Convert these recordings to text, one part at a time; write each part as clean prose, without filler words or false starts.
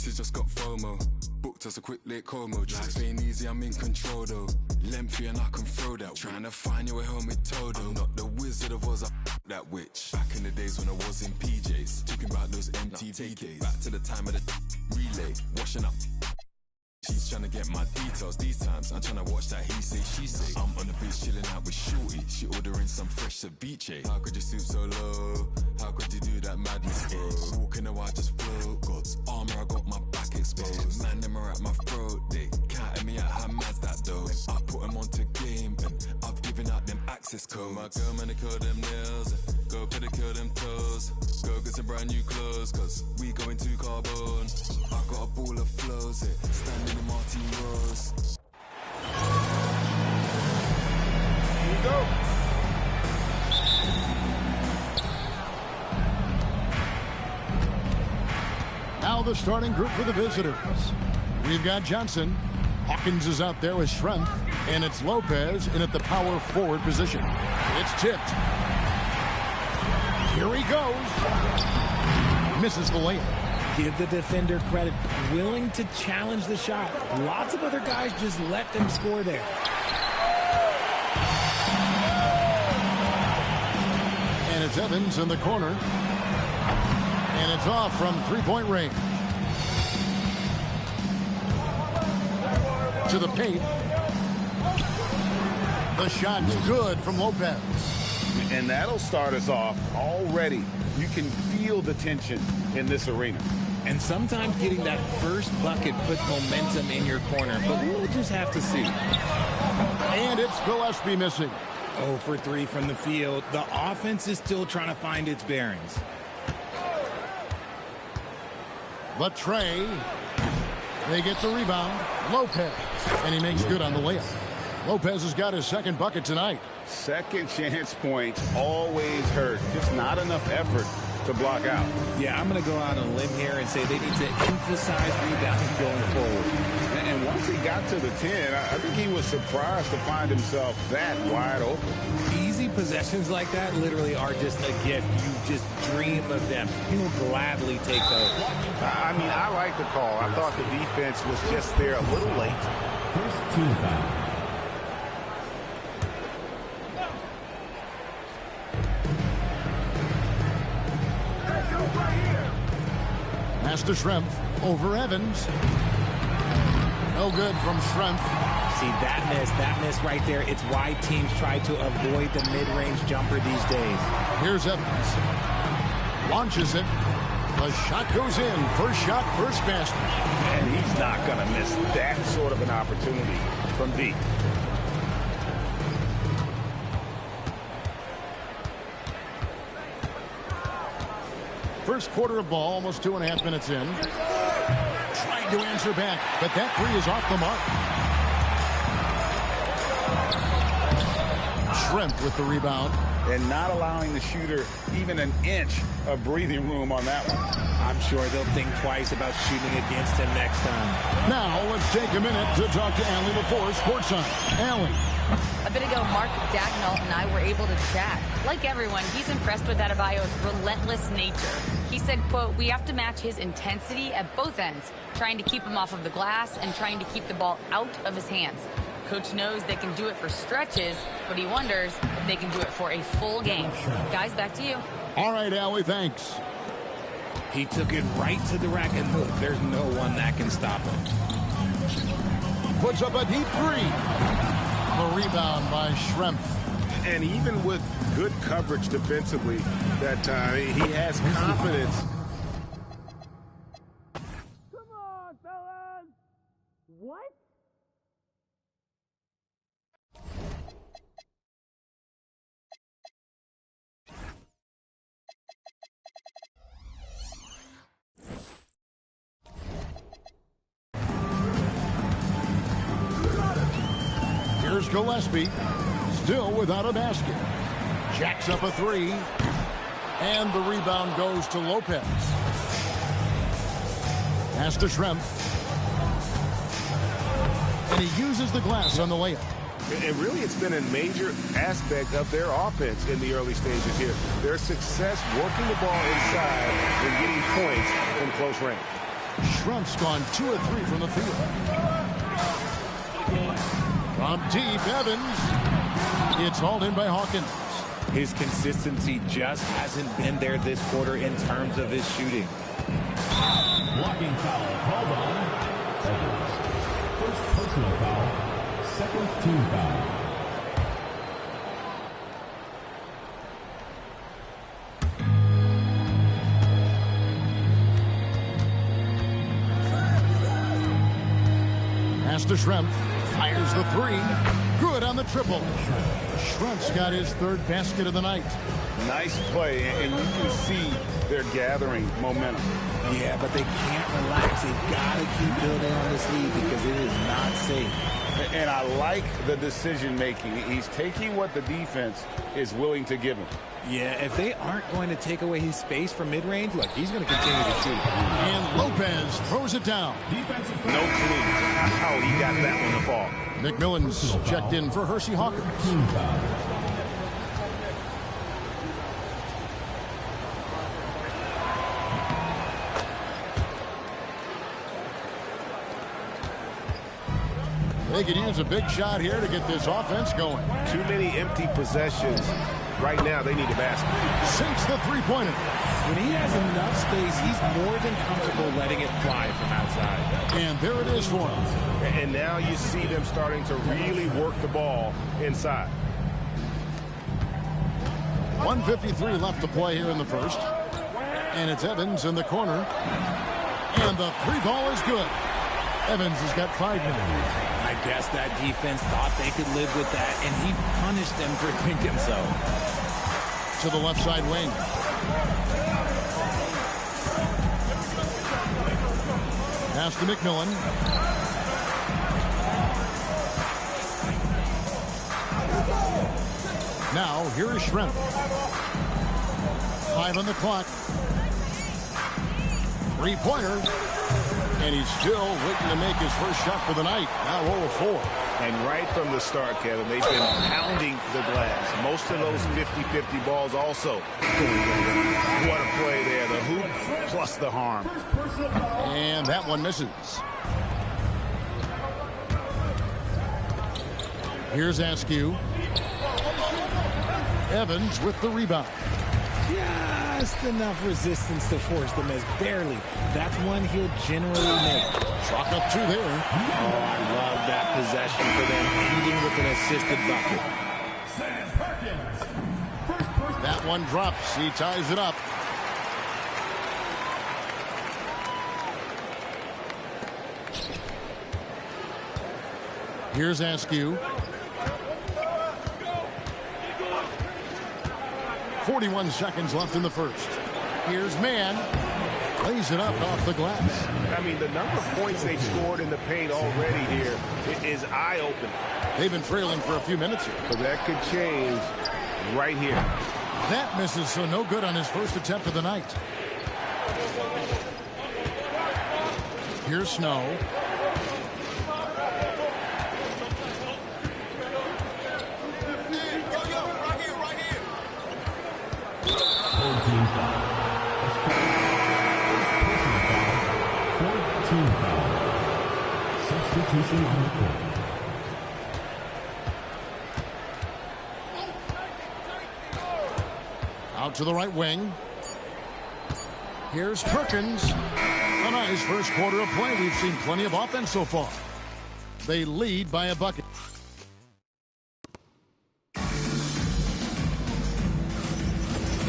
missus just got FOMO. Booked us a quick late Como. Life ain't easy, I'm in control though. Lengthy and I can throw that. Trying to find your way home with Toto. I'm not the Wizard of Oz, that witch. Back in the days when I was in PJs. Talking about those MTV days. Back to the time of the relay. Washing up. She's trying to get my details these times. I'm trying to watch that he say, she say. I'm on the beach chilling out with Shorty. She ordering some fresh ceviche. How could you stoop so low? How could you do that madness, bro? Walking a while just float. God's armor, I got my back exposed. Man, them are at my throat. They counting me out, how mad's that though? I put them onto game and I've given out them access codes. My girl, man, they curl them nails. Go pedicure them toes. Go get some brand new clothes, cause we going to carbon. I got a ball of flows, standing in Martin Rose. Here we go. Now the starting group for the visitors. We've got Johnson. Hawkins is out there with Schrempf. And it's Lopez in at the power forward position. It's tipped. Here he goes. Misses the layup. Give the defender credit. Willing to challenge the shot. Lots of other guys just let them score there. And it's Evans in the corner. And it's off from three-point range. To the paint. The shot's good from Lopez. And that'll start us off already. You can feel the tension in this arena. And sometimes getting that first bucket puts momentum in your corner. But we'll just have to see. And it's Gillespie missing. 0 for 3 from the field. The offense is still trying to find its bearings. Latrey. They get the rebound. Lopez. And he makes good on the layup. Lopez has got his second bucket tonight. Second chance points always hurt. Just not enough effort to block out. Yeah, I'm going to go out on a limb here and say they need to emphasize rebounding going forward. And once he got to the 10, I think he was surprised to find himself that wide open. Easy possessions like that literally are just a gift. You just dream of them. He'll gladly take those. I mean, I like the call. I thought the defense was just there a little late. First team foul. Pass to Schrempf over Evans. No good from Schrempf. See, that miss right there. It's why teams try to avoid the mid-range jumper these days. Here's Evans. Launches it. The shot goes in. First shot, first basket. And he's not going to miss that sort of an opportunity from deep. First quarter of ball, almost 2.5 minutes in. Trying to answer back, but that three is off the mark. Schrempf with the rebound. And not allowing the shooter even an inch of breathing room on that one. I'm sure they'll think twice about shooting against him next time. Now, let's take a minute to talk to Allie LaForce, courtside. Allie. A bit ago, Mark Dagnall and I were able to chat. Like everyone, he's impressed with Adebayo's relentless nature. He said, quote, "We have to match his intensity at both ends, trying to keep him off of the glass and trying to keep the ball out of his hands. Coach knows they can do it for stretches, but he wonders if they can do it for a full game." Guys, back to you. All right, Allie, thanks. He took it right to the rack, and look, there's no one that can stop him. Puts up a deep three. The rebound by Schrempf. And even with good coverage defensively that time, he has confidence. Come on, fellas! What? Here's Gillespie, still without a basket. Jacks up a three, and the rebound goes to Lopez. Pass to Schrempf. And he uses the glass on the layup. And really, it's been a major aspect of their offense in the early stages here. Their success working the ball inside and getting points from close range. Schrempf's gone 2 of 3 from the field. From deep, Evans. It's hauled in by Hawkins. His consistency just hasn't been there this quarter in terms of his shooting. Blocking foul called on Evans. First personal foul, second team foul. Pass to Schrempf. Fires the 3. Good on the triple. Schrempf's got his 3rd basket of the night. Nice play, and you can see they're gathering momentum. Yeah, but they can't relax. They've got to keep building on this lead because it is not safe. And I like the decision-making. He's taking what the defense is willing to give him. Yeah, if they aren't going to take away his space from mid-range, look, he's going to continue to shoot. And Lopez throws it down. Defensive foul. No clue how he got that one to fall. McMillan's checked in for Hersey Hawkins. Team foul. They could use a big shot here to get this offense going. Too many empty possessions. Right now, they need a basket. Sinks the 3-pointer. When he has enough space, he's more than comfortable letting it fly from outside. And there it is for him. And now you see them starting to really work the ball inside. 1:53 left to play here in the first. And it's Evans in the corner. And the 3 ball is good. Evans has got 5 minutes. I guess that defense thought they could live with that, and he punished them for thinking so. To the left side wing. Pass to McMillan. Now, here is Schrempf. 5 on the clock. 3-pointer. And he's still waiting to make his first shot for the night. Now 0 of 4. And right from the start, Kevin, they've been pounding the glass. Most of those 50-50 balls also. What a play there. The hoop plus the harm. And that one misses. Here's Askew. Evans with the rebound. Just enough resistance to force the miss. Barely. That's one he'll generally make. Chalk up 2 there. Oh, I love that possession for them, ending with an assisted bucket. That one drops. He ties it up. Here's Askew. 41 seconds left in the first. Here's Mann. Lays it up off the glass. I mean, the number of points they've scored in the paint already here is eye-opening. They've been trailing for a few minutes here. But that could change right here. That misses, so no good on his first attempt of the night. Here's Snow. Team foul. Personal foul. Fourth team foul. Substitution on the court. Out to the right wing. Here's Perkins. A nice first quarter of play. We've seen plenty of offense so far. They lead by a bucket.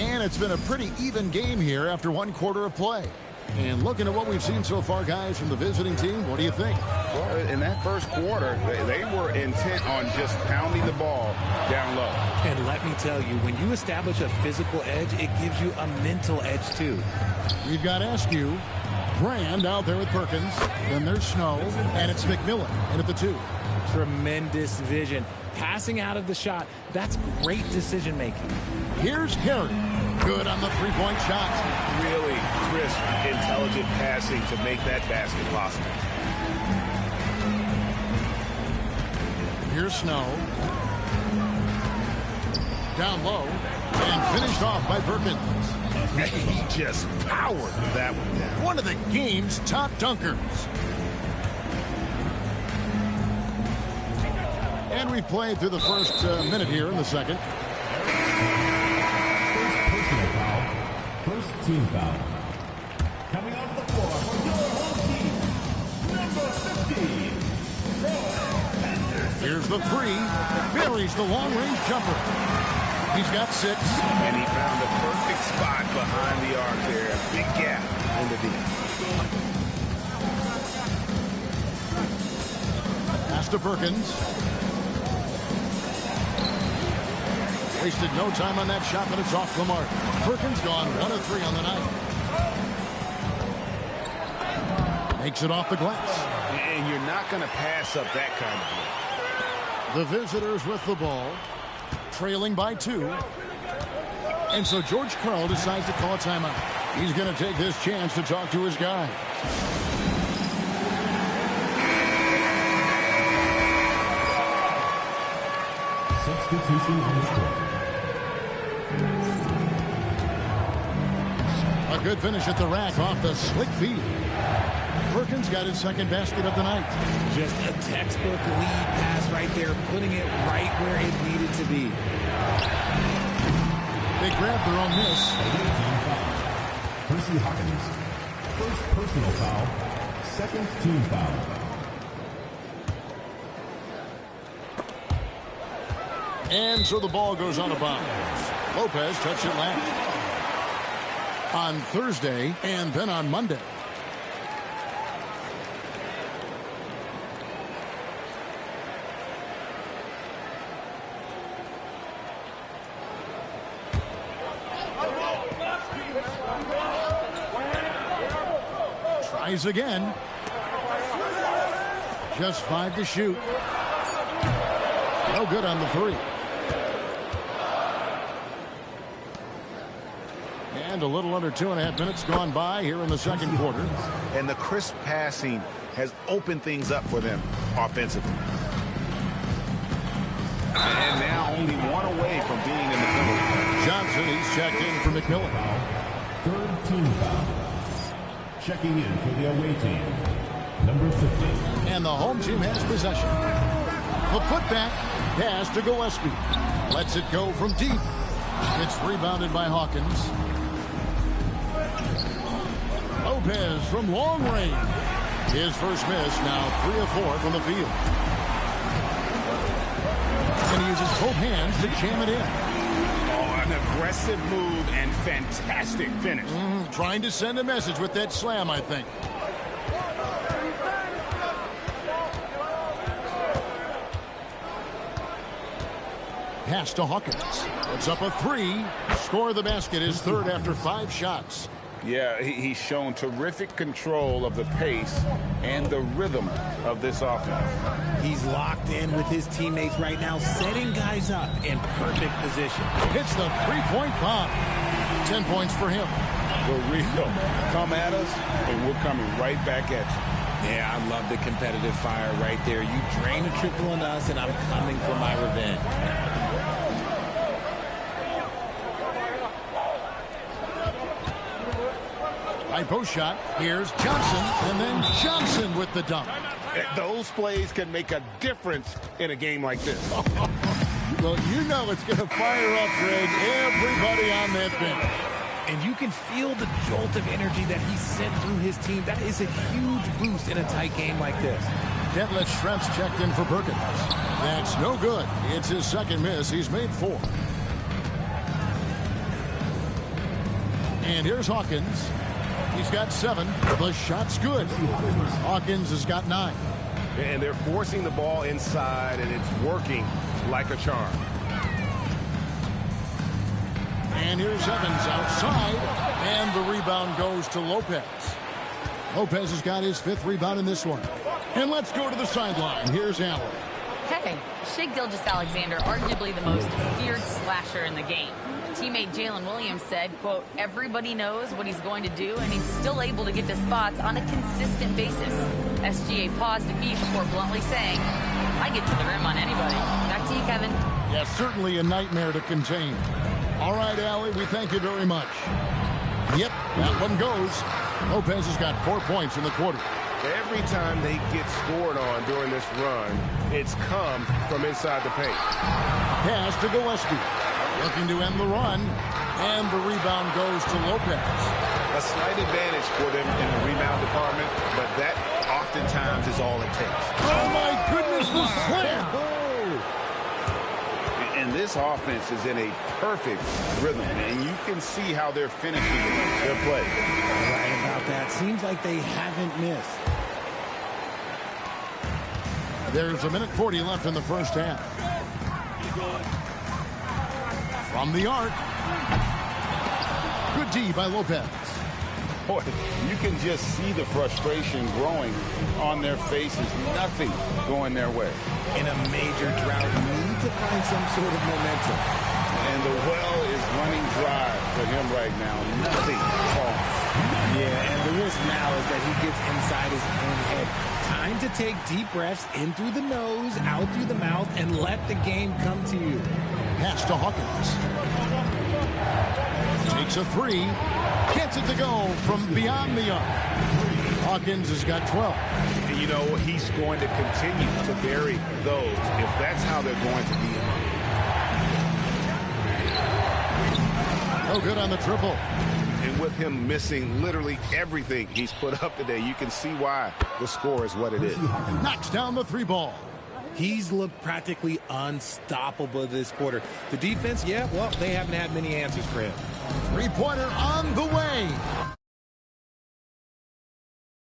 And it's been a pretty even game here after 1 quarter of play. And looking at what we've seen so far, guys, from the visiting team, what do you think? Well, in that first quarter, they were intent on just pounding the ball down low. And let me tell you, when you establish a physical edge, it gives you a mental edge, too. We've got Askew. Brand out there with Perkins. Then there's Snow. And it's McMillan in at the 2. Tremendous vision. Passing out of the shot, that's great decision-making. Here's Carey. Good on the 3-point shot. Really crisp, intelligent passing to make that basket possible. Here's Snow. Down low. And finished off by Perkins. He just powered that one down. One of the game's top dunkers. And we've played through the first minute here in the second. First personal foul. First team foul. Coming off the floor for your home team, number 50, Troy Anderson. Here's the three. Buries the long-range jumper. He's got 6. And he found the perfect spot behind the arc there. Big gap in the D. Pass to Perkins. Wasted no time on that shot, but it's off the mark. Perkins gone 1 of 3 on the night. Makes it off the glass. And you're not going to pass up that kind of The visitors with the ball, trailing by 2. And so George Karl decides to call a timeout. He's going to take this chance to talk to his guy. Substitution on the court. A good finish at the rack off the slick feed. Perkins got his second basket of the night. Just a textbook lead pass right there, putting it right where it needed to be. They grabbed their own miss. Percy Hawkins. First personal foul. Second team foul. And so the ball goes out of bounds. Lopez touched it last. On Thursday and then on Monday. Tries again. Just 5 to shoot. No good on the 3. And a little under 2.5 minutes gone by here in the second quarter. And the crisp passing has opened things up for them offensively. And now only 1 away from being in the penalty. Johnson, he's checked in for McMillan. Third team foul. Checking in for the away team, number 50. And the home team has possession. The putback pass to Gillespie. Lets it go from deep. It's rebounded by Hawkins. Lopez from long range. His first miss, now 3 of 4 from the field. And he uses both hands to jam it in. Oh, an aggressive move and fantastic finish. Trying to send a message with that slam, I think. Pass to Hawkins. Puts up a 3. Score of the basket is third after 5 shots. Yeah, he's shown terrific control of the pace and the rhythm of this offense. He's locked in with his teammates right now, setting guys up in perfect position. Hits the 3-point bomb. 10 points for him. For real. Come at us, and we're coming right back at you. Yeah, I love the competitive fire right there. You drain a triple on us, and I'm coming for my revenge. High post shot. Here's Johnson, and then Johnson with the dunk. Those plays can make a difference in a game like this. Well, you know it's going to fire up, Greg, everybody on that bench. And you can feel the jolt of energy that he sent through his team. That is a huge boost in a tight game like this. Detlef Schrempf's checked in for Perkins. That's no good. It's his second miss. He's made 4. And here's Hawkins. He's got 7. The shot's good. Hawkins has got 9. And they're forcing the ball inside, and it's working like a charm. And here's Evans outside, and the rebound goes to Lopez. Lopez has got his 5th rebound in this one. And let's go to the sideline. Here's Allen. Hey, Shai Gilgeous-Alexander, arguably the most feared slasher in the game. Teammate Jalen Williams said, quote, everybody knows what he's going to do, and he's still able to get to spots on a consistent basis. SGA paused defeat before bluntly saying, I get to the rim on anybody. Back to you, Kevin. Yeah, certainly a nightmare to contain. All right, Allie, we thank you very much. Yep, that one goes. Lopez has got 4 points in the quarter. Every time they get scored on during this run, it's come from inside the paint. Pass to Gillespie. Looking to end the run. And the rebound goes to Lopez. A slight advantage for them in the rebound department, but that oftentimes is all it takes. Oh, my goodness, the slam. And this offense is in a perfect rhythm, and you can see how they're finishing their play. Right about that. Seems like they haven't missed. There's 1:40 left in the first half. From the arc. Good D by Lopez. Boy, you can just see the frustration growing on their faces. Nothing going their way. In a major drought, you need to find some sort of momentum. And the well is running dry for him right now. Nothing falls. Yeah, and the risk now is that he gets inside his own head. Time to take deep breaths in through the nose, out through the mouth, and let the game come to you. Pass to Hawkins. Takes a three. Gets it to go from beyond the arc. Hawkins has got 12. And you know, he's going to continue to bury those if that's how they're going to be. No good on the triple. And with him missing literally everything he's put up today, you can see why the score is what it is. Knocks down the three ball. He's looked practically unstoppable this quarter. The defense, yeah, well, they haven't had many answers for him. Three-pointer on the way.